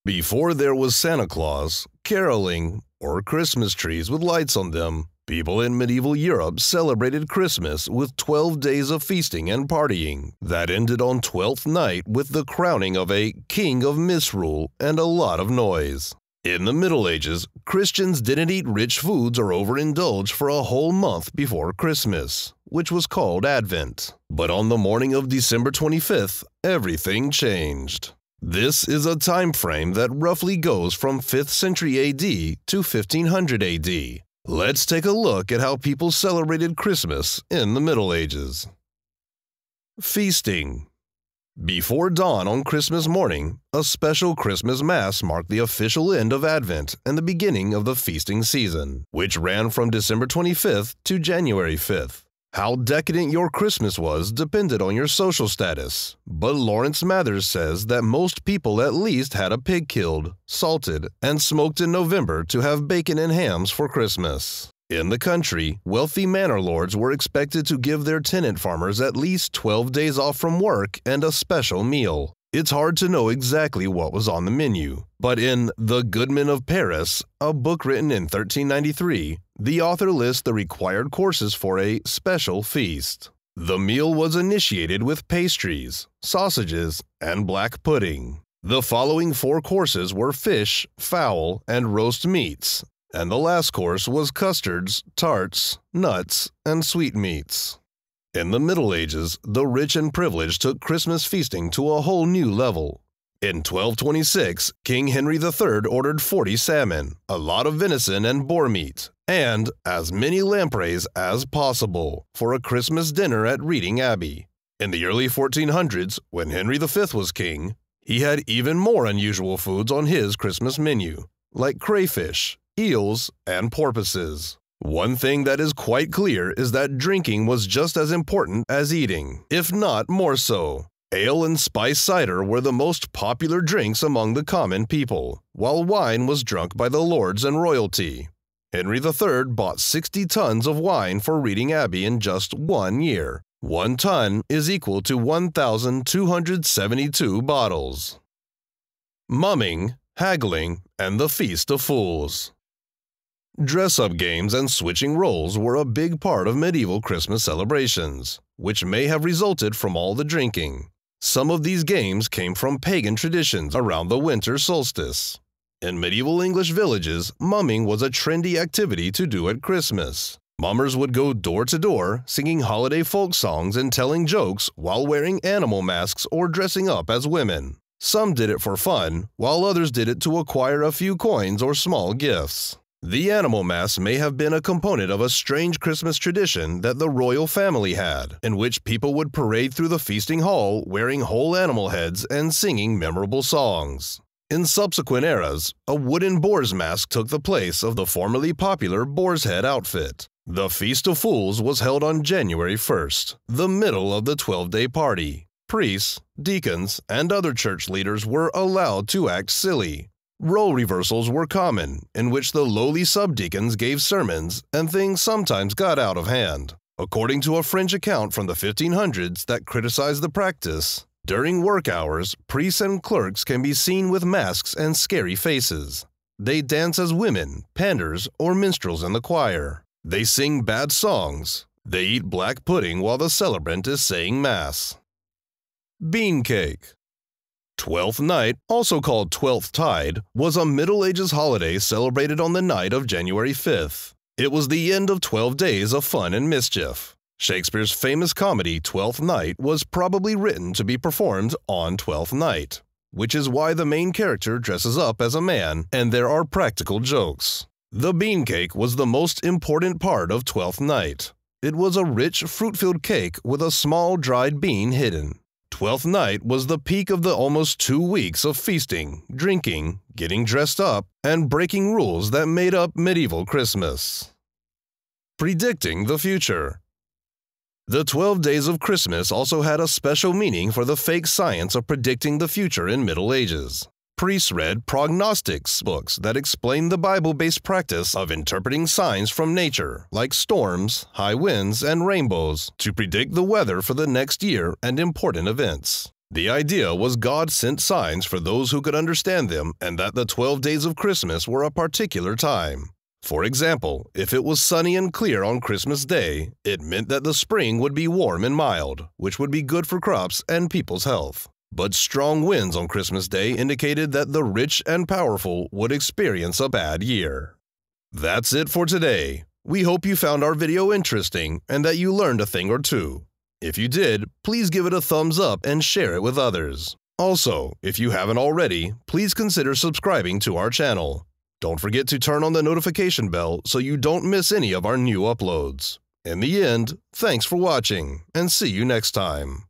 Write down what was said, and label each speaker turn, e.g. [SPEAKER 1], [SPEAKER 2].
[SPEAKER 1] Before there was Santa Claus, caroling, or Christmas trees with lights on them, people in medieval Europe celebrated Christmas with 12 days of feasting and partying that ended on Twelfth Night with the crowning of a king of Misrule and a lot of noise. In the Middle Ages, Christians didn't eat rich foods or overindulge for a whole month before Christmas, which was called Advent. But on the morning of December 25th, everything changed. This is a time frame that roughly goes from 5th century AD to 1500 AD. Let's take a look at how people celebrated Christmas in the Middle Ages. Feasting. Before dawn on Christmas morning, a special Christmas Mass marked the official end of Advent and the beginning of the feasting season, which ran from December 25th to January 5th. How decadent your Christmas was depended on your social status, but Lawrence Mathers says that most people at least had a pig killed, salted, and smoked in November to have bacon and hams for Christmas. In the country, wealthy manor lords were expected to give their tenant farmers at least 12 days off from work and a special meal. It's hard to know exactly what was on the menu, but in The Goodman of Paris, a book written in 1393, the author lists the required courses for a special feast. The meal was initiated with pastries, sausages, and black pudding. The following 4 courses were fish, fowl, and roast meats, and the last course was custards, tarts, nuts, and sweetmeats. In the Middle Ages, the rich and privileged took Christmas feasting to a whole new level. In 1226, King Henry III ordered 40 salmon, a lot of venison and boar meat, and as many lampreys as possible for a Christmas dinner at Reading Abbey. In the early 1400s, when Henry V was king, he had even more unusual foods on his Christmas menu, like crayfish, eels, and porpoises. One thing that is quite clear is that drinking was just as important as eating, if not more so. Ale and spice cider were the most popular drinks among the common people, while wine was drunk by the lords and royalty. Henry III bought 60 tons of wine for Reading Abbey in just 1 year. 1 ton is equal to 1,272 bottles. Mumming, haggling, and the Feast of Fools. Dress-up games and switching roles were a big part of medieval Christmas celebrations, which may have resulted from all the drinking. Some of these games came from pagan traditions around the winter solstice. In medieval English villages, mumming was a trendy activity to do at Christmas. Mummers would go door to door, singing holiday folk songs and telling jokes while wearing animal masks or dressing up as women. Some did it for fun, while others did it to acquire a few coins or small gifts. The animal mask may have been a component of a strange Christmas tradition that the royal family had, in which people would parade through the feasting hall wearing whole animal heads and singing memorable songs. In subsequent eras, a wooden boar's mask took the place of the formerly popular boar's head outfit. The Feast of Fools was held on January 1st, the middle of the 12-day party. Priests, deacons, and other church leaders were allowed to act silly. Role reversals were common, in which the lowly subdeacons gave sermons, and things sometimes got out of hand. According to a French account from the 1500s that criticized the practice, during work hours, priests and clerks can be seen with masks and scary faces. They dance as women, panders, or minstrels in the choir. They sing bad songs. They eat black pudding while the celebrant is saying Mass. Bean cake. Twelfth Night, also called Twelfth Tide, was a Middle Ages holiday celebrated on the night of January 5th. It was the end of 12 days of fun and mischief. Shakespeare's famous comedy Twelfth Night was probably written to be performed on Twelfth Night, which is why the main character dresses up as a man and there are practical jokes. The bean cake was the most important part of Twelfth Night. It was a rich, fruit-filled cake with a small dried bean hidden. Twelfth Night was the peak of the almost 2 weeks of feasting, drinking, getting dressed up, and breaking rules that made up medieval Christmas. Predicting the future. The 12 days of Christmas also had a special meaning for the fake science of predicting the future in Middle Ages. Priests read prognostics books that explained the Bible-based practice of interpreting signs from nature, like storms, high winds, and rainbows, to predict the weather for the next year and important events. The idea was God sent signs for those who could understand them and that the 12 days of Christmas were a particular time. For example, if it was sunny and clear on Christmas Day, it meant that the spring would be warm and mild, which would be good for crops and people's health. But strong winds on Christmas Day indicated that the rich and powerful would experience a bad year. That's it for today. We hope you found our video interesting and that you learned a thing or two. If you did, please give it a thumbs up and share it with others. Also, if you haven't already, please consider subscribing to our channel. Don't forget to turn on the notification bell so you don't miss any of our new uploads. In the end, thanks for watching, and see you next time.